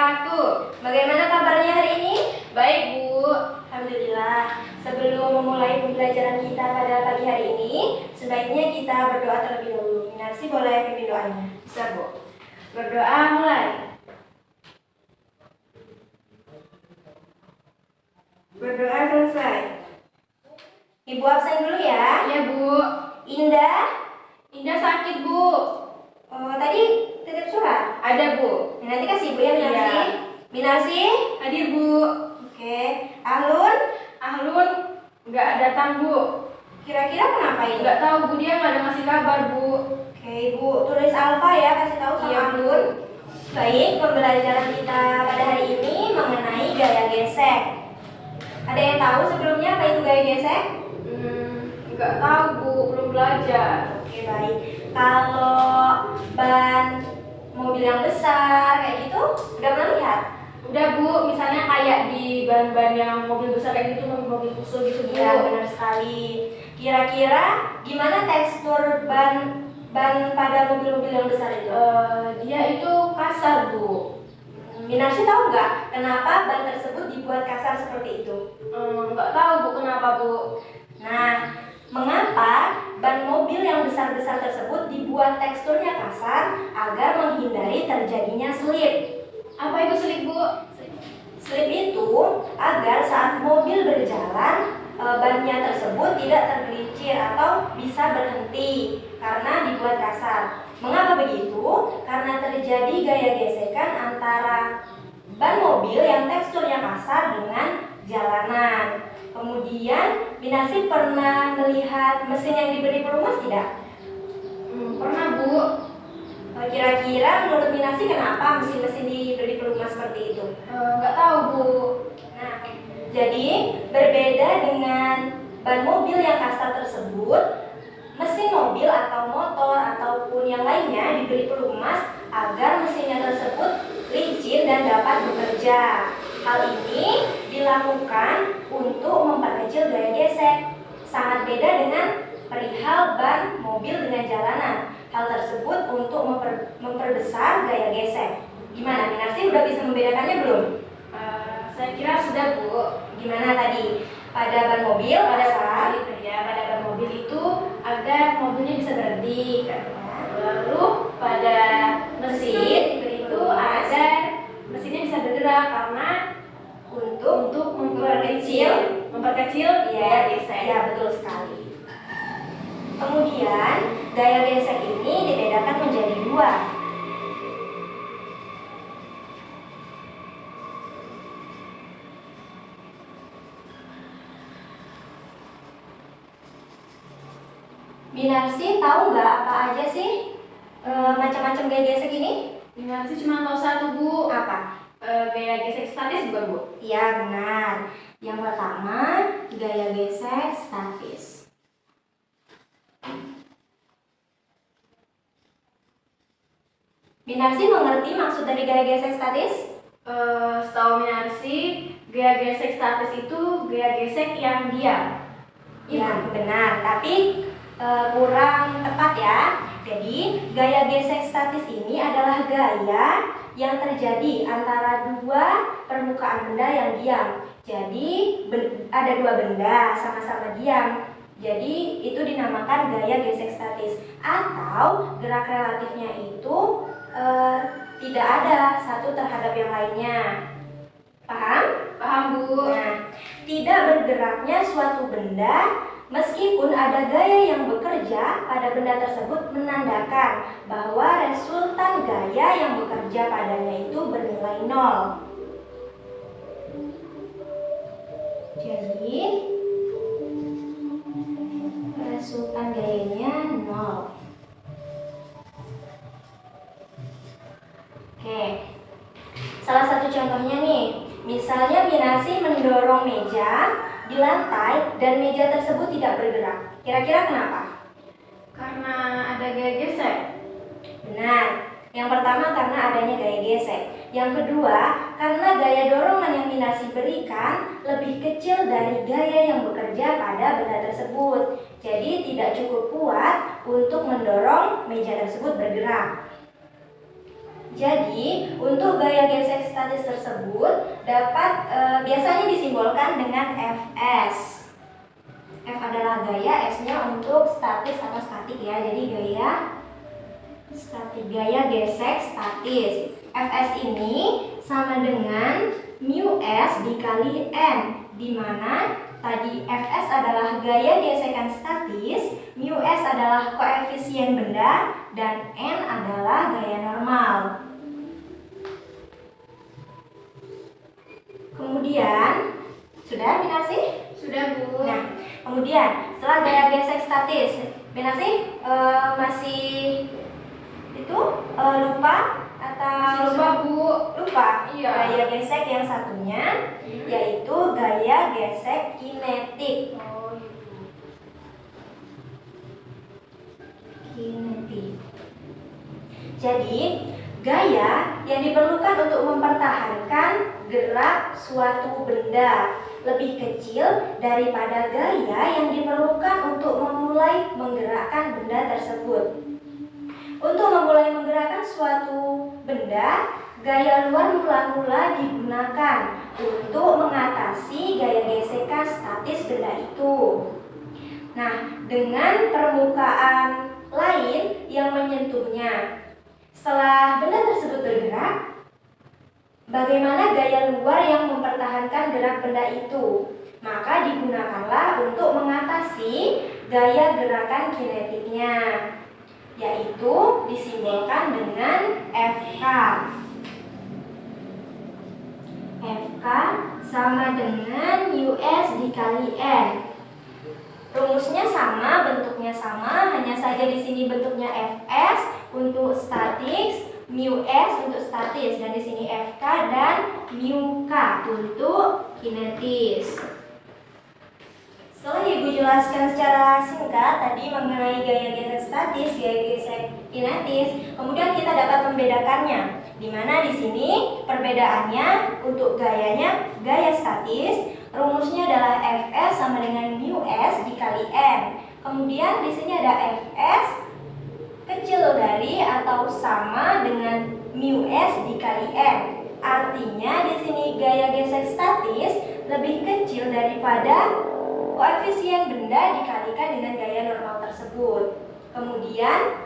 aku. Bagaimana kabarnya hari ini? Baik, Bu. Alhamdulillah. Sebelum memulai pembelajaran kita pada pagi hari ini, sebaiknya kita berdoa terlebih dahulu. Minarsi boleh pimpin doanya? Bisa, Bu. Berdoa mulai. Berdoa selesai. Ibu absen dulu ya. Iya, Bu. Indah, Indah sakit, Bu. tadi titip surat. Ada, Bu. Nanti kasih ibu ya, Minarsi. Iya. Minarsi, Hadir, Bu. oke. Ahlun, Ahlun nggak datang, Bu. kira-kira kenapa ini? Nggak tahu, Bu. Dia nggak ada ngasih kabar, Bu. Oke, Ibu tulis Alfa ya, kasih tahu sama Iya, Bu. Ahlun. Baik, pembelajaran kita pada hari ini mengenai gaya gesek. Ada yang tahu sebelumnya apa itu gaya gesek? Nggak tahu, Bu. Belum belajar. Oke, baik. Kalau ban mobil yang besar kayak gitu, udah pernah lihat? Udah, Bu. Misalnya kayak di ban-ban yang mobil besar kayak gitu, mobil khusus gitu, Bu. Iya, benar sekali. Kira-kira gimana tekstur ban pada mobil-mobil yang besar itu? Dia itu kasar, Bu. Minarsi tahu nggak kenapa ban tersebut dibuat kasar seperti itu? Nggak tahu, Bu. Kenapa, Bu? Nah, mengapa ban mobil yang besar-besar tersebut dibuat teksturnya kasar agar menghindari terjadinya slip? Apa itu slip, Bu? Slip itu agar saat mobil berjalan, bannya tersebut tidak tergelincir atau bisa berhenti karena dibuat kasar. Mengapa begitu? Karena terjadi gaya gesekan antara ban mobil yang teksturnya kasar dengan jalanan. Kemudian, Minarsi pernah melihat mesin yang diberi pelumas tidak? Pernah, Bu. Kira-kira menurut Minarsi kenapa mesin-mesin diberi pelumas seperti itu? Nggak tahu, Bu. Nah, jadi berbeda dengan ban mobil yang kasar tersebut, mesin mobil atau motor ataupun yang lainnya diberi pelumas agar mesinnya tersebut licin dan dapat bekerja. Hal ini dilakukan untuk memperkecil gaya gesek. Sangat beda dengan perihal ban mobil dengan jalanan. Hal tersebut untuk memperbesar gaya gesek. Gimana, Minarsi udah bisa membedakannya belum? Saya kira sudah, Bu. Gimana tadi? Pada ban mobil, pada pada ban mobil itu agar mobilnya bisa berhenti. Lalu pada mesin itu agar mesinnya bisa bergerak karena untuk memperkecil gaya gesek. Ya, betul sekali. Kemudian gaya gesek ini dibedakan menjadi dua. Minarsi tahu nggak apa aja sih macam-macam gaya gesek ini? Minarsi cuma tahu satu, Bu. Apa? Gaya gesek statis, bukan, Bu? Iya, benar. Yang pertama, gaya gesek statis. Minarsi mengerti maksud dari gaya gesek statis? Setahu Minarsi, gaya gesek statis itu gaya gesek yang diam. Ya, benar. Tapi kurang tepat ya. Jadi, gaya gesek statis ini adalah gaya yang terjadi antara dua permukaan benda yang diam. Jadi, ada dua benda sama-sama diam. Jadi, itu dinamakan gaya gesek statis. Atau gerak relatifnya itu tidak ada satu terhadap yang lainnya. Paham? Paham, Bu. Nah, tidak bergeraknya suatu benda meskipun ada gaya yang bekerja pada benda tersebut menandakan bahwa resultan gaya yang bekerja padanya itu bernilai 0. Jadi, resultan gayanya 0. Oke, salah satu contohnya nih, misalnya Minarsi mendorong meja di lantai dan meja tersebut tidak bergerak. Kira-kira kenapa? Karena ada gaya gesek. Benar. Yang pertama karena adanya gaya gesek. Yang kedua, karena gaya dorongan yang Minarsi berikan lebih kecil dari gaya yang bekerja pada benda tersebut. Jadi tidak cukup kuat untuk mendorong meja tersebut bergerak. Jadi, untuk gaya gesek statis tersebut dapat biasanya disimbolkan dengan Fs. F adalah gaya, S-nya untuk statis atau statik ya. Jadi gaya statik, gaya gesek statis. Fs ini sama dengan mu S dikali N, di mana tadi Fs adalah gaya gesekan statis, mu S adalah koefisien benda, dan N adalah gaya normal. Kemudian, sudah Binasi? Sudah, Bu. Nah, kemudian setelah gaya gesek statis, Binasi masih itu lupa atau Lupa, Bu. lupa? Iya. Gaya gesek yang satunya yaitu gaya gesek kinetik. Oh, gitu. Kinetik. Jadi, gaya yang diperlukan untuk mempertahankan gerak suatu benda lebih kecil daripada gaya yang diperlukan untuk memulai menggerakkan benda tersebut. Untuk memulai menggerakkan suatu benda, gaya luar mula-mula digunakan untuk mengatasi gaya gesekan statis benda itu. Nah, dengan permukaan lain yang menyentuhnya. Setelah benda tersebut bergerak, bagaimana gaya luar yang mempertahankan gerak benda itu? Maka digunakanlah untuk mengatasi gaya gerakan kinetiknya, yaitu disimbolkan dengan Fk. Fk sama dengan US dikali N. Rumusnya sama, bentuknya sama, hanya saja di sini bentuknya Fs untuk statis, mu S untuk statis, dan di sini Fk dan mu K untuk kinetis. Setelah Ibu jelaskan secara singkat tadi mengenai gaya gesek statis, gaya gesek kinetis, kemudian kita dapat membedakannya. Di mana di sini perbedaannya untuk gayanya, gaya statis, rumusnya adalah Fs sama dengan mu S dikali N. Kemudian di sini ada Fs kecil dari atau sama dengan mu S dikali N. Artinya di sini gaya gesek statis lebih kecil daripada koefisien benda dikalikan dengan gaya normal tersebut. Kemudian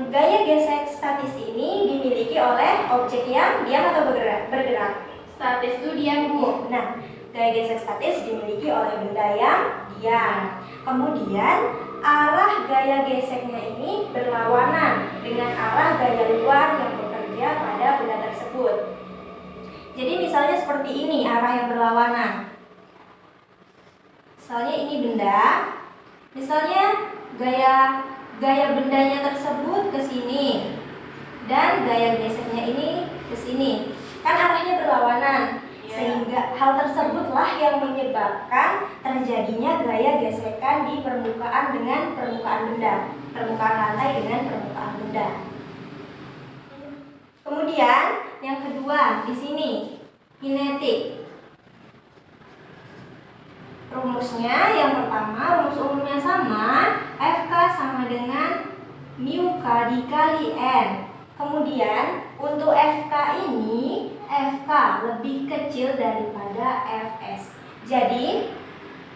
gaya gesek statis ini dimiliki oleh objek yang diam atau bergerak. Statis itu diam, Bu. Nah, gaya gesek statis dimiliki oleh benda yang diam. Kemudian arah gaya geseknya ini berlawanan dengan arah gaya luar yang bekerja pada benda tersebut. Jadi misalnya seperti ini arah yang berlawanan. Misalnya ini benda, misalnya gaya bendanya tersebut ke sini dan gaya geseknya ini ke sini. Kan arahnya berlawanan. Sehingga hal tersebutlah yang menyebabkan terjadinya gaya gesekan di permukaan dengan permukaan benda, permukaan lantai dengan permukaan benda. Kemudian yang kedua di sini kinetik. Rumusnya yang pertama, rumus umumnya sama, Fk sama dengan mu K dikali N. Kemudian untuk Fk ini, Fk lebih kecil daripada Fs. Jadi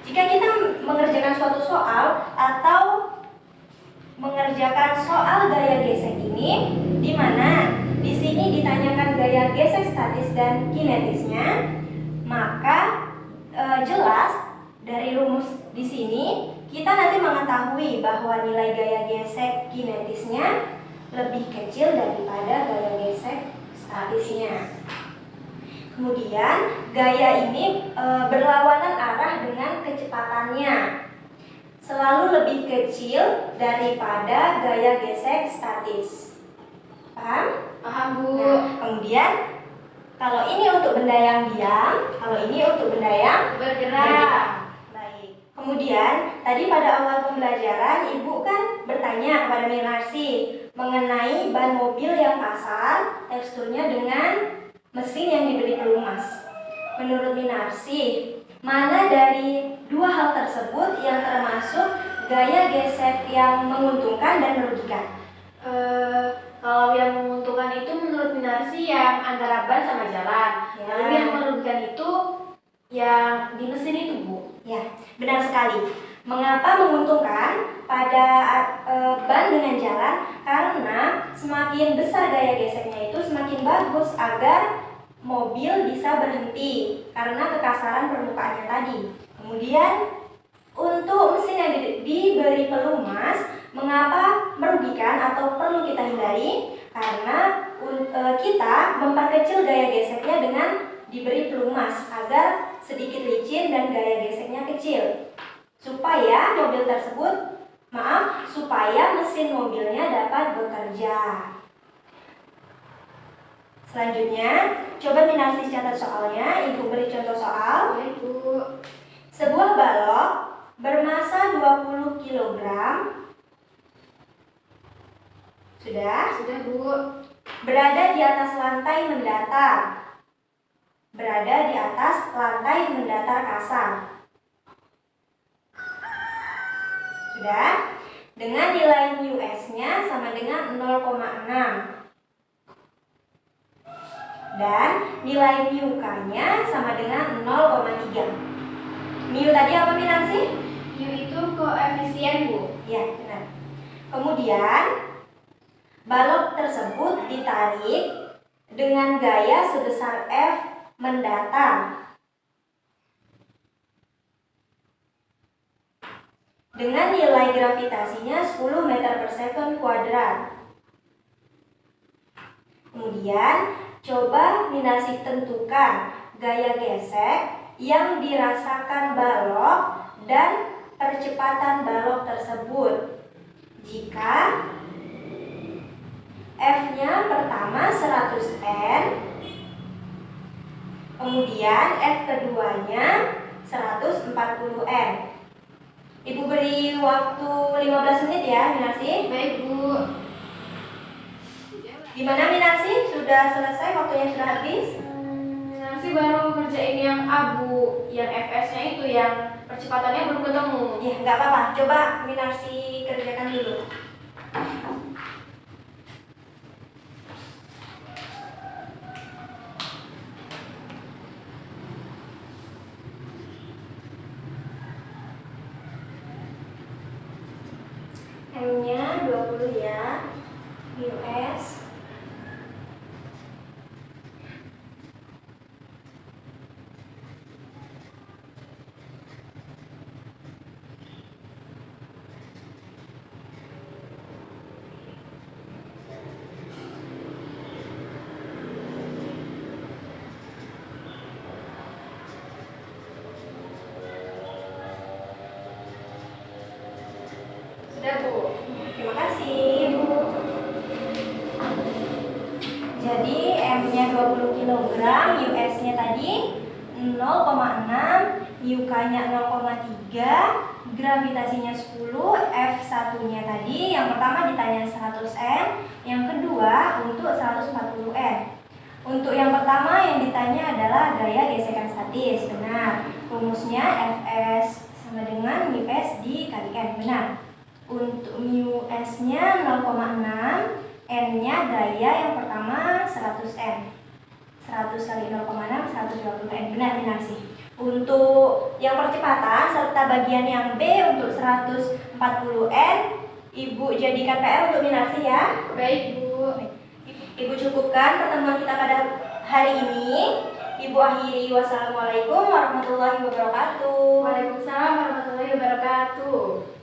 jika kita mengerjakan suatu soal atau mengerjakan soal gaya gesek ini, di mana di sini ditanyakan gaya gesek statis dan kinetisnya, maka jelas dari rumus di sini kita nanti mengetahui bahwa nilai gaya gesek kinetisnya lebih kecil daripada gaya gesek statisnya. Kemudian gaya ini berlawanan arah dengan kecepatannya, selalu lebih kecil daripada gaya gesek statis. Paham? Paham, Bu. Nah, kemudian kalau ini untuk benda yang diam, kalau ini untuk benda yang Bergerak. Baik. Kemudian tadi pada awal pembelajaran Ibu kan bertanya kepada Minarsi mengenai ban mobil yang kasar teksturnya dengan mesin yang diberi pelumas. Menurut Minarsi, mana dari dua hal tersebut yang termasuk gaya gesek yang menguntungkan dan merugikan? Kalau yang menguntungkan itu yang antara ban sama jalan. Ya. Lalu yang merugikan itu yang di mesin itu, Bu. Ya, benar sekali. Mengapa menguntungkan pada ban dengan jalan? Karena semakin besar gaya geseknya itu semakin bagus agar mobil bisa berhenti karena kekasaran permukaannya tadi. Kemudian untuk mesin yang diberi pelumas, mengapa merugikan atau perlu kita hindari? Karena kita memperkecil gaya geseknya dengan diberi pelumas agar sedikit licin dan gaya geseknya kecil. Supaya mesin mobilnya dapat bekerja. Selanjutnya, coba Minarsi catat soalnya. Ibu beri contoh soal. Baik, Bu. Sebuah balok bermasa 20 kg. Sudah? Sudah, Bu. Berada di atas lantai mendatar. Berada di atas lantai mendatar kasar. Sudah? Dengan nilai US-nya sama dengan 0,6. Dan nilai μk-nya sama dengan 0,3. Mu tadi apa, Minarsi? U itu koefisien, Bu. Ya, benar. Kemudian balok tersebut ditarik dengan gaya sebesar F mendatar. Dengan nilai gravitasinya 10 meter per second kuadrat. Kemudian coba Minarsi tentukan gaya gesek yang dirasakan balok dan percepatan balok tersebut. Jika F-nya pertama 100 N, kemudian F keduanya 140 N. Ibu beri waktu 15 menit ya, Minarsi. Baik, Bu. Gimana, Minarsi? Sudah selesai? Waktunya sudah habis? Nanti baru kerjain yang abu, yang FS-nya itu yang percepatannya belum ketemu. Ya, nggak apa-apa. Coba Minarsi kerjakan dulu. M-nya 20 ya. US. Sudah, Bu. Terima kasih, Bu. Jadi M-nya 20 kg, US-nya tadi 0,6, UK-nya 0,3, gravitasinya 10, F1-nya tadi yang pertama ditanya 100 N, yang kedua untuk 140 N. Untuk yang pertama yang ditanya adalah gaya gesekan statis, benar. Rumusnya Fs sama dengan μs dikali N, benar. Untuk μs-nya 0,6, N-nya gaya yang pertama 100 N. 100 kali 0,6, 120 N, benar, Minarsi. Untuk yang percepatan serta bagian yang B untuk 140 N, Ibu jadikan PR untuk Minarsi ya. Baik, Bu. Ibu cukupkan pertemuan kita pada hari ini. Ibu akhiri. Wassalamualaikum warahmatullahi wabarakatuh. Waalaikumsalam warahmatullahi wabarakatuh.